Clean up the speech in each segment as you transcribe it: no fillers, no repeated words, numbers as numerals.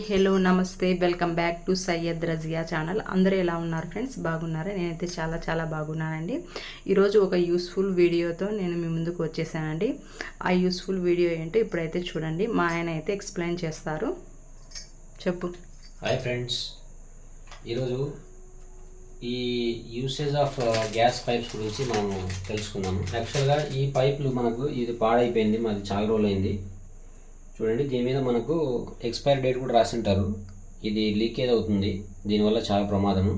Hello నమస్తే, welcome back to Syed Razia channel. అందరూ ఎలా ఉన్నారు ఫ్రెండ్స్? బాగున్నారా? నేనైతే చాలా బాగున్నానండి. ఈరోజు ఒక యూస్ఫుల్ వీడియోతో నేను మీ ముందుకు వచ్చేసానండి. ఆ యూస్ఫుల్ వీడియో ఏంటో ఇప్పుడైతే చూడండి. మా ఆయన అయితే ఎక్స్ప్లెయిన్ చేస్తారు. చెప్పు. హాయ్ ఫ్రెండ్స్, ఈరోజు ఈ యూసేజ్ ఆఫ్ గ్యాస్ పైప్స్ గురించి మనం తెలుసుకుందాము. యాక్చువల్గా ఈ పైపులు మనకు ఇది పాడైపోయింది, మాది చాలా రోజులైంది. చూడండి, దీని మీద మనకు ఎక్స్పైరీ డేట్ కూడా రాసి ఉంటారు. ఇది లీకేజ్ అవుతుంది, దీనివల్ల చాలా ప్రమాదము.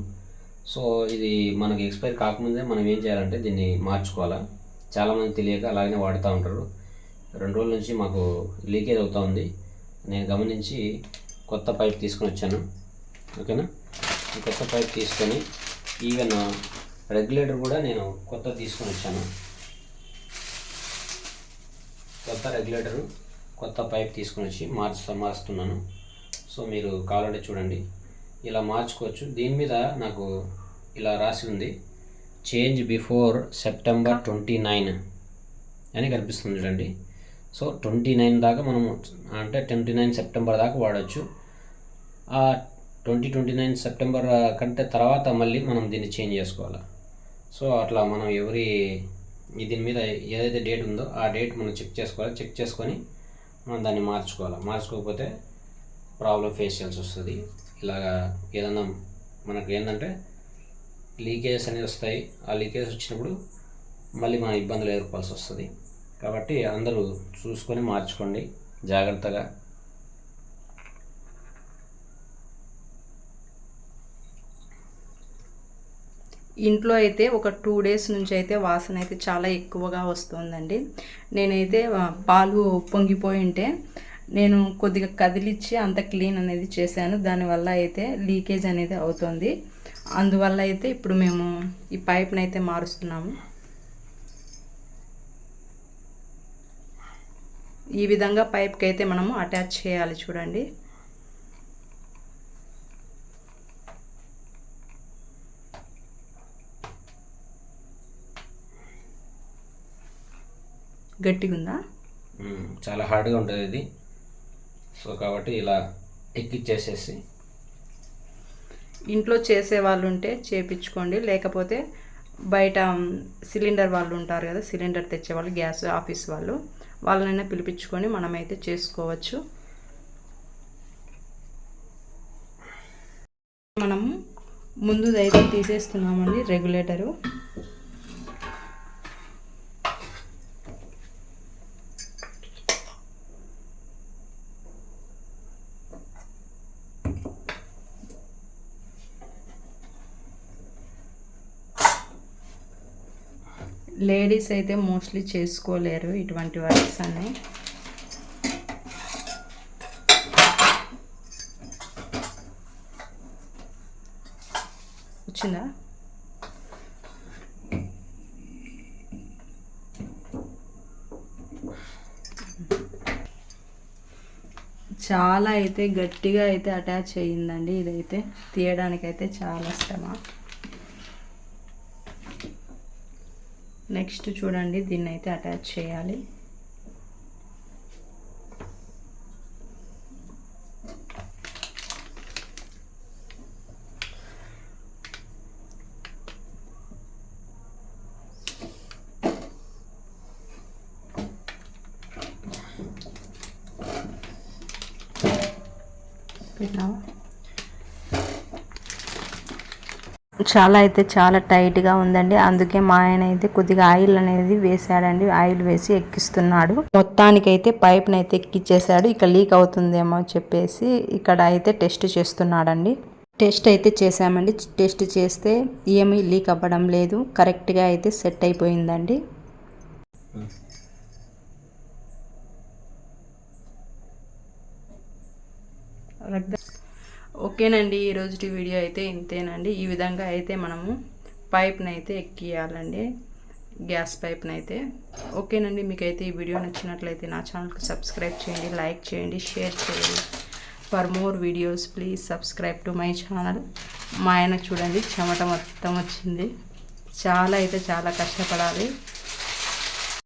సో ఇది మనకి ఎక్స్పైరీ కాకముందే మనం ఏం చేయాలంటే దీన్ని మార్చుకోవాలా. చాలామంది తెలియక అలాగనే వాడుతూ ఉంటారు. 2 రోజుల నుంచి మాకు లీకేజ్ అవుతూ ఉంది. నేను గమనించి కొత్త పైప్ తీసుకొని వచ్చాను. ఓకేనా, ఈ కొత్త పైప్ తీసుకొని ఈవెన్ రెగ్యులేటర్ కూడా నేను కొత్త తీసుకొని వచ్చాను. కొత్త రెగ్యులేటరు, కొత్త పైప్ తీసుకొని వచ్చి మారుస్తున్నాను. సో మీరు కావాలంటే చూడండి, ఇలా మార్చుకోవచ్చు. దీని మీద నాకు ఇలా రాసి ఉంది, చేంజ్ బిఫోర్ సెప్టెంబర్ 29 అని కనిపిస్తుంది చూడండి. సో 29 దాకా మనము, అంటే 29 సెప్టెంబర్ దాకా వాడచ్చు. ఆ 29 సెప్టెంబర్ కంటే తర్వాత మళ్ళీ మనం దీన్ని చేంజ్ చేసుకోవాలి. సో అట్లా మనం దీని మీద ఏదైతే డేట్ ఉందో ఆ డేట్ మనం చెక్ చేసుకోవాలి. చెక్ చేసుకొని మనం దాన్ని మార్చుకోవాలి. మార్చుకోకపోతే ప్రాబ్లం ఫేస్ చేయాల్సి వస్తుంది. ఇలాగా ఏదన్నా మనకు ఏంటంటే లీకేజెస్ అనేవి వస్తాయి. ఆ లీకేజెస్ వచ్చినప్పుడు మళ్ళీ మనం ఇబ్బందులు ఎదుర్కోవాల్సి వస్తుంది. కాబట్టి అందరూ చూసుకొని మార్చుకోండి జాగ్రత్తగా. ఇంట్లో అయితే ఒక 2 డేస్ నుంచి అయితే వాసన అయితే చాలా ఎక్కువగా వస్తుందండి. నేనైతే పాలు పొంగిపోయి ఉంటే నేను కొద్దిగా కదిలిచ్చి అంత క్లీన్ అనేది చేశాను. దానివల్ల అయితే లీకేజ్ అనేది అవుతుంది. అందువల్ల అయితే ఇప్పుడు మేము ఈ పైప్ని అయితే మారుస్తున్నాము. ఈ విధంగా పైప్కి అయితే మనము అటాచ్ చేయాలి. చూడండి, గట్టిగా ఉందా? చాలా హార్డ్గా ఉంటుంది ఇది. సో కాబట్టి ఇలా ఎక్కిచ్చేసేసి ఇంట్లో చేసే వాళ్ళు ఉంటే చేపించుకోండి. లేకపోతే బయట సిలిండర్ వాళ్ళు ఉంటారు కదా, సిలిండర్ తెచ్చేవాళ్ళు, గ్యాస్ ఆఫీస్ వాళ్ళనైనా పిలిపించుకొని మనమైతే చేసుకోవచ్చు. మనము ముందుదైతే తీసేస్తున్నామండి రెగ్యులేటరు. లేడీస్ అయితే మోస్ట్లీ చేసుకోలేరు ఇటువంటి వర్క్స్ అన్నీ. వచ్చిందా? చాలా అయితే గట్టిగా అయితే అటాచ్ అయ్యిందండి. ఇదైతే తీయడానికైతే చాలా శ్రమ. నెక్స్ట్ చూడండి, దీన్ని అయితే అటాచ్ చేయాలి. పెట్టినావా? చాలా టైట్గా ఉందండి. అందుకే మా ఆయన అయితే కొద్దిగా ఆయిల్ అనేది వేసాడండి. ఆయిల్ వేసి ఎక్కిస్తున్నాడు. మొత్తానికైతే పైప్ని అయితే ఎక్కిచ్చేసాడు. ఇక లీక్ అవుతుందేమో చెప్పేసి ఇక్కడ అయితే టెస్ట్ చేస్తున్నాడండి. టెస్ట్ అయితే చేసామండి. టెస్ట్ చేస్తే ఏమీ లీక్ అవ్వడం లేదు. కరెక్ట్గా అయితే సెట్ అయిపోయిందండి. ఓకేనండి, ఈరోజు వీడియో అయితే ఇంతేనండి. ఈ విధంగా అయితే మనము పైప్ని అయితే ఎక్కియాలండి, గ్యాస్ పైప్ని అయితే. ఓకేనండి, మీకైతే ఈ వీడియో నచ్చినట్లయితే నా ఛానల్కి సబ్స్క్రైబ్ చేయండి, లైక్ చేయండి, షేర్ చేయండి. For more videos please subscribe to my channel. మా ఆయన చూడండి చెమట మొత్తం వచ్చింది. చాలా కష్టపడాలి.